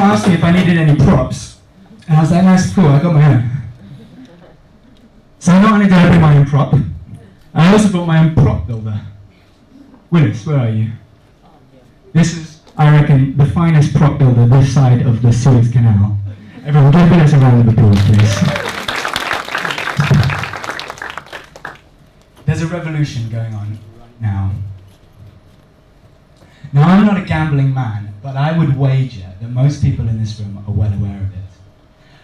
asked me if I needed any props, and I was like, nice, cool, I got my own. So not only did I bring my own prop, I also brought my own prop builder. Willis, where are you? This is, I reckon, the finest prop builder this side of the Suez Canal. Everyone, give Willis a round of applause, please. There's a revolution going on right now. Now, I'm not a gambling man, but I would wager that most people in this room are well aware of it.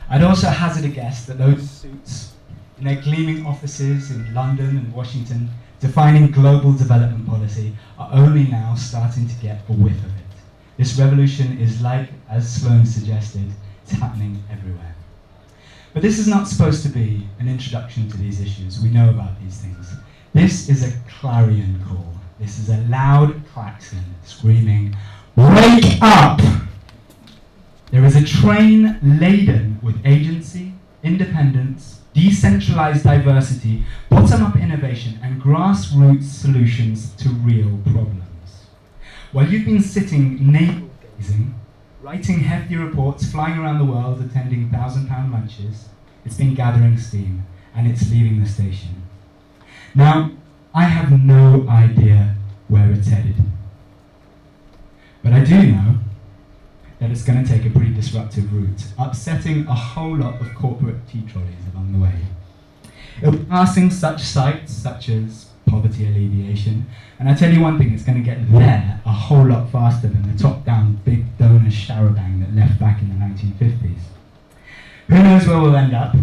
I'd also hazard a guess that those suits in their gleaming offices in London and Washington defining global development policy are only now starting to get a whiff of it. This revolution is like, as Sloan suggested, it's happening everywhere. But this is not supposed to be an introduction to these issues. We know about these things. This is a clarion call. This is a loud klaxon screaming, "Wake up!" There is a train laden with agency, independence, decentralized diversity, bottom-up innovation, and grassroots solutions to real problems. While you've been sitting navel-gazing, writing hefty reports, flying around the world, attending £1,000 lunches, it's been gathering steam, and it's leaving the station. Now, I have no idea where it's headed. But I do know that it's going to take a pretty disruptive route, upsetting a whole lot of corporate tea trolleys along the way. It'll be passing such sites such as poverty alleviation, and I tell you one thing, it's going to get there a whole lot faster than the top-down big donor charabang that left back in the 1950s. Who knows where we'll end up,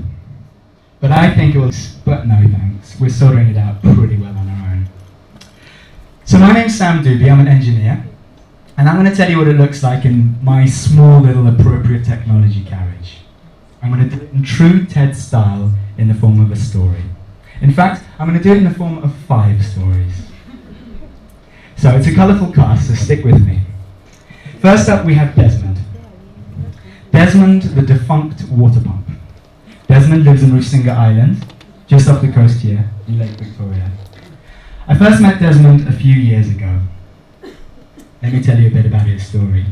but I think it will, but no thanks, we're sorting it out pretty well on our own. So my name's Sam Duby, I'm an engineer, and I'm going to tell you what it looks like in my small little appropriate technology carriage. I'm going to do it in true TED style in the form of a story. In fact, I'm going to do it in the form of 5 stories. So it's a colourful cast, so stick with me. First up we have Desmond. Desmond, the defunct water pump. Desmond lives in Rusinga Island, just off the coast here, in Lake Victoria. I first met Desmond a few years ago. Let me tell you a bit about his story.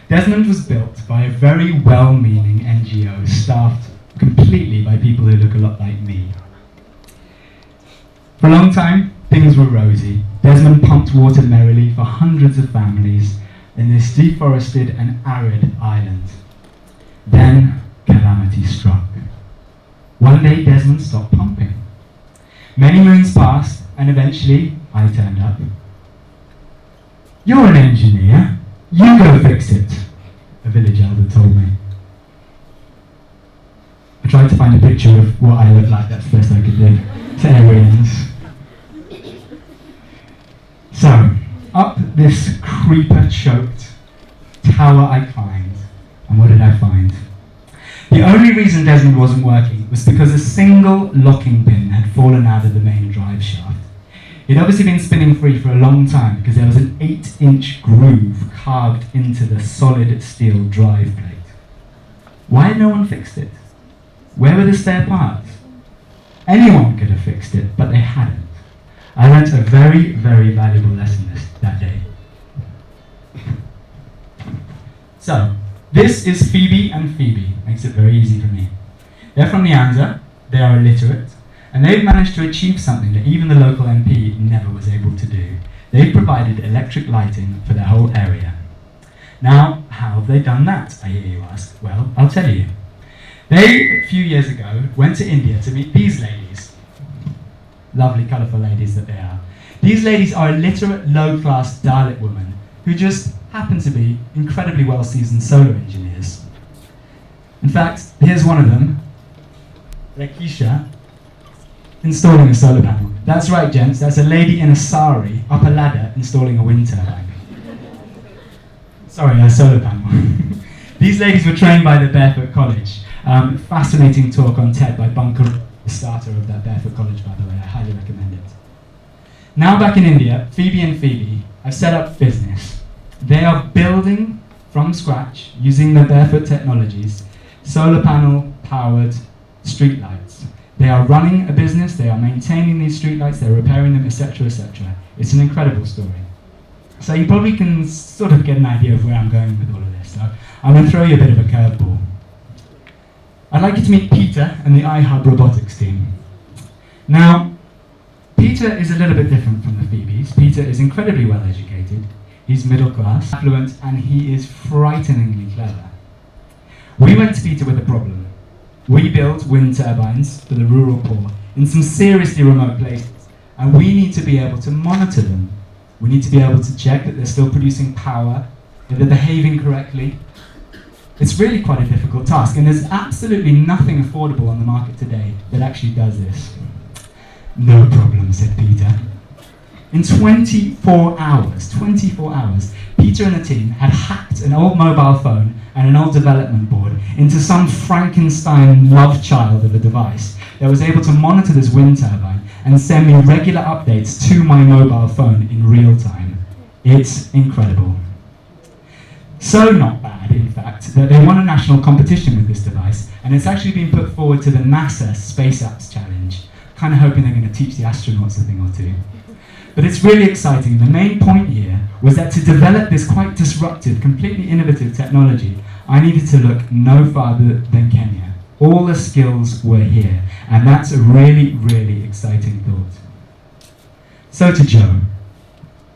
Desmond was built by a very well-meaning NGO staffed completely by people who look a lot like me. For a long time, things were rosy. Desmond pumped water merrily for hundreds of families in this deforested and arid island. Then, calamity struck. One day, Desmond stopped pumping. Many moons passed, and eventually, I turned up. "You're an engineer. You go fix it," a village elder told me. I tried to find a picture of what I looked like. That's the best I could do. To aliens. So, up this creeper-choked tower I climbed, and what did I find? The only reason Desmond wasn't working was because a single locking pin had fallen out of the main drive shaft. It had obviously been spinning free for a long time because there was an 8-inch groove carved into the solid steel drive plate. Why had no one fixed it? Where were the spare parts? Anyone could have fixed it, but they hadn't. I learnt a very, very valuable lesson that day. So, this is Phoebe and Phoebe. Makes it very easy for me. They're from Nyanza, they are illiterate, and they've managed to achieve something that even the local MP never was able to do. They've provided electric lighting for their whole area. Now, how have they done that, I hear you ask? Well, I'll tell you. They, a few years ago, went to India to meet these ladies. Lovely, colourful ladies that they are. These ladies are illiterate, low-class Dalit women who just happen to be incredibly well-seasoned solar engineers. In fact, here's one of them, Rekisha, installing a solar panel. That's right, gents, that's a lady in a sari up a ladder installing a wind turbine. Sorry, a solar panel. These ladies were trained by the Barefoot College. Fascinating talk on TED by Bunker, the starter of that Barefoot College, by the way. I highly recommend it. Now back in India, Phoebe and Phoebe have set up business. They are building from scratch, using the Barefoot technologies, solar panel powered streetlights. They are running a business, they are maintaining these streetlights, they're repairing them, etc., etc. It's an incredible story. So you probably can sort of get an idea of where I'm going with all of this. So I'm going to throw you a bit of a curveball. I'd like you to meet Peter and the iHub Robotics team. Now, Peter is a little bit different from the Phoebes. Peter is incredibly well educated, he's middle class, affluent, and he is frighteningly clever. We went to Peter with a problem. We build wind turbines for the rural poor in some seriously remote places, and we need to be able to monitor them. We need to be able to check that they're still producing power, that they're behaving correctly. It's really quite a difficult task, and there's absolutely nothing affordable on the market today that actually does this. No problem, said Peter. In 24 hours, Peter and the team had hacked an old mobile phone and an old development board into some Frankenstein love child of a device that was able to monitor this wind turbine and send me regular updates to my mobile phone in real time. It's incredible. So not bad, in fact, that they won a national competition with this device, and it's actually been put forward to the NASA Space Apps Challenge, kind of hoping they're going to teach the astronauts a thing or two. But it's really exciting. The main point here was that to develop this quite disruptive, completely innovative technology, I needed to look no farther than Kenya. All the skills were here, and that's a really, really exciting thought. So to Joe.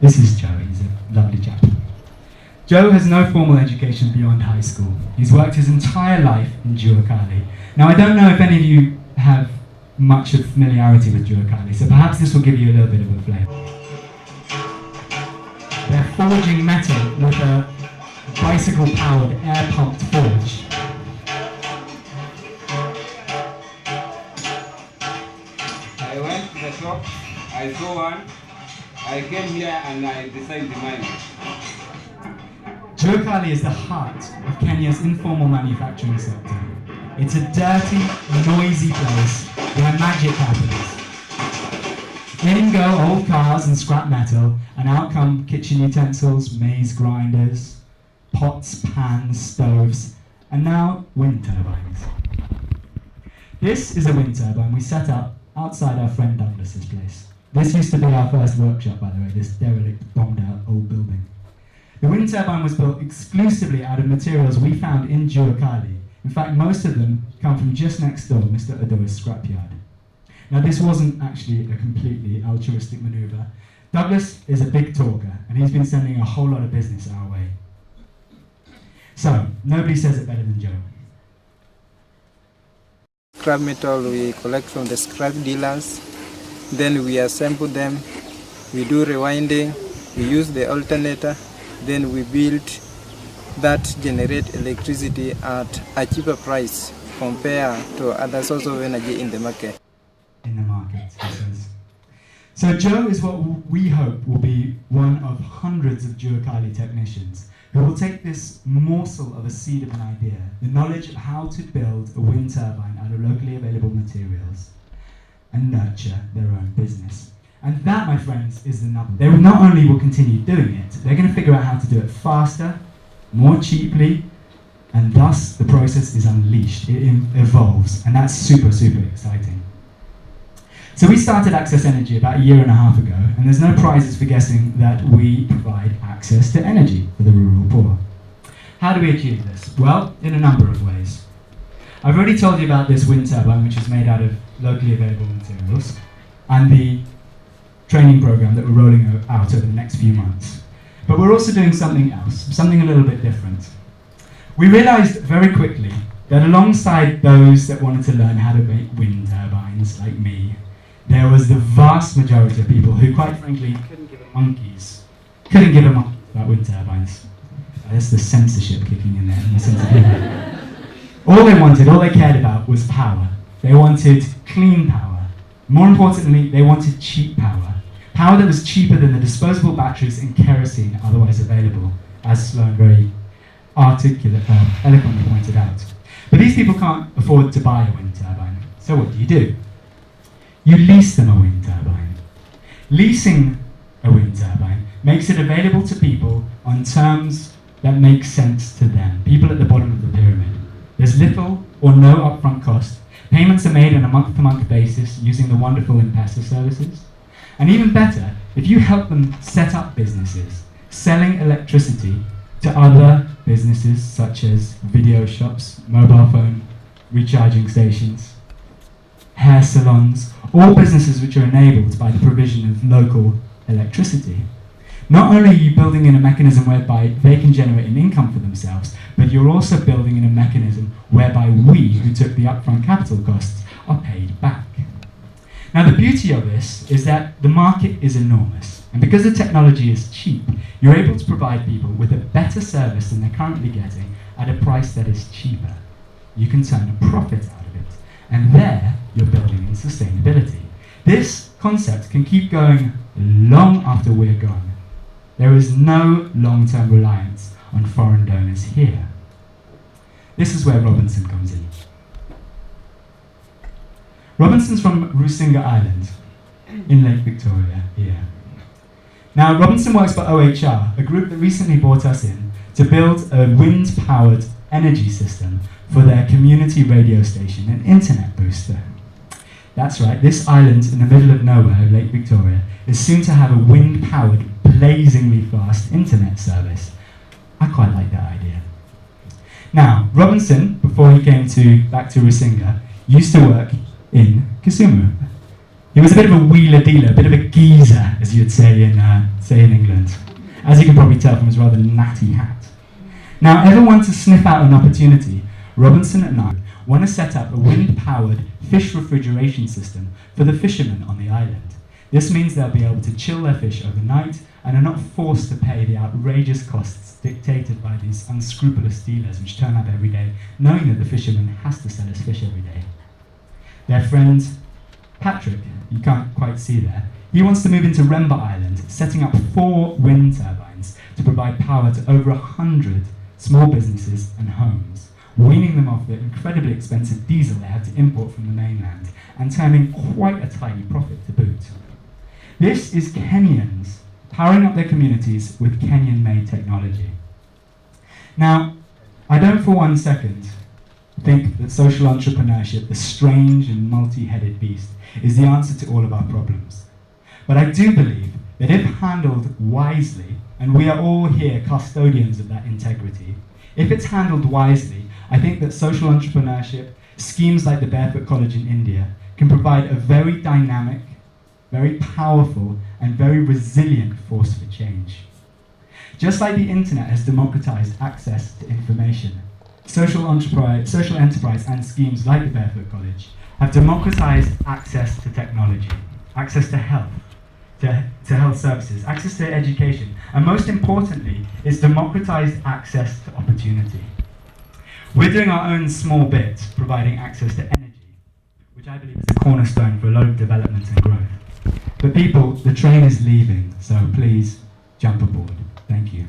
This is Joe, he's a lovely chap. Joe has no formal education beyond high school. He's worked his entire life in Juakali. Now I don't know if any of you have much of familiarity with Juakali, so perhaps this will give you a little bit of a flavour. They're forging metal with a bicycle-powered, air-pumped forge. I went to the shop, I saw one, I came here and I decided to mine it. Juakali is the heart of Kenya's informal manufacturing sector. It's a dirty, noisy place where magic happens. In go old cars and scrap metal, and out come kitchen utensils, maize grinders, pots, pans, stoves, and now wind turbines. This is a wind turbine we set up outside our friend Douglas's place. This used to be our first workshop, by the way, this derelict, bombed out old building. The wind turbine was built exclusively out of materials we found in Juakali. In fact, most of them come from just next door, Mr. Odoa's scrapyard. Now, this wasn't actually a completely altruistic maneuver. Douglas is a big talker, and he's been sending a whole lot of business our way. So, nobody says it better than Joe. Scrap metal we collect from the scrap dealers, then we assemble them, we do rewinding, we use the alternator, then we build that generate electricity at a cheaper price compared to other sources of energy in the market. In the market, he says. So Joe is what we hope will be one of hundreds of Juakali technicians who will take this morsel of a seed of an idea, the knowledge of how to build a wind turbine out of locally available materials, and nurture their own business. And that, my friends, is the nub. They not only will continue doing it, they're going to figure out how to do it faster, more cheaply, and thus the process is unleashed, it evolves, and that's super, super exciting. So we started Access Energy about 1.5 years ago, and there's no prizes for guessing that we provide access to energy for the rural poor. How do we achieve this? Well, in a number of ways. I've already told you about this wind turbine, which is made out of locally available materials, and the training program that we're rolling out over the next few months. But we're also doing something else, something a little bit different. We realized very quickly that alongside those that wanted to learn how to make wind turbines, like me, there was the vast majority of people who, quite frankly, couldn't give a monkey about wind turbines. That's the censorship kicking in there. All they cared about was power. They wanted clean power. More importantly, they wanted cheap power. Power that was cheaper than the disposable batteries and kerosene otherwise available, as Sloan very eloquently pointed out. But these people can't afford to buy a wind turbine. So what do? You lease them a wind turbine. Leasing a wind turbine makes it available to people on terms that make sense to them, people at the bottom of the pyramid. There's little or no upfront cost. Payments are made on a month-to-month basis using the wonderful M-Pesa services. And even better, if you help them set up businesses, selling electricity to other businesses such as video shops, mobile phone recharging stations, hair salons, all businesses which are enabled by the provision of local electricity. Not only are you building in a mechanism whereby they can generate an income for themselves, but you're also building in a mechanism whereby we, who took the upfront capital costs, are paid back. Now the beauty of this is that the market is enormous, and because the technology is cheap, you're able to provide people with a better service than they're currently getting at a price that is cheaper. You can turn a profit out of it, and there you're building in sustainability. This concept can keep going long after we're gone. There is no long-term reliance on foreign donors here. This is where Robinson comes in. Robinson's from Rusinga Island in Lake Victoria here. Now, Robinson works for OHR, a group that recently brought us in to build a wind-powered energy system for their community radio station, an internet booster. That's right, this island in the middle of nowhere, Lake Victoria, is soon to have a wind-powered, blazingly fast internet service. I quite like that idea. Now, Robinson, before he came back to Rusinga, used to work in Kisumu. He was a bit of a wheeler-dealer, a bit of a geezer, as you'd say in England, as you can probably tell from his rather natty hat. Now, ever want to sniff out an opportunity, Robinson and I want to set up a wind-powered fish refrigeration system for the fishermen on the island. This means they'll be able to chill their fish overnight and are not forced to pay the outrageous costs dictated by these unscrupulous dealers which turn up every day, knowing that the fisherman has to sell his fish every day. Their friend Patrick, you can't quite see there, he wants to move into Remba Island, setting up 4 wind turbines to provide power to over 100 small businesses and homes, weaning them off the incredibly expensive diesel they have to import from the mainland, and turning quite a tidy profit to boot. This is Kenyans powering up their communities with Kenyan-made technology. Now, I don't for one second think that social entrepreneurship, the strange and multi-headed beast, is the answer to all of our problems. But I do believe that if handled wisely, and we are all here custodians of that integrity, if it's handled wisely, I think that social entrepreneurship, schemes like the Barefoot College in India, can provide a very dynamic, very powerful, and very resilient force for change. Just like the internet has democratized access to information, social enterprise and schemes like the Barefoot College have democratized access to technology, access to health, to health services, access to education, and most importantly, it's democratized access to opportunity. We're doing our own small bit, providing access to energy, which I believe is a cornerstone for a lot of development and growth. But people, the train is leaving, so please jump aboard. Thank you.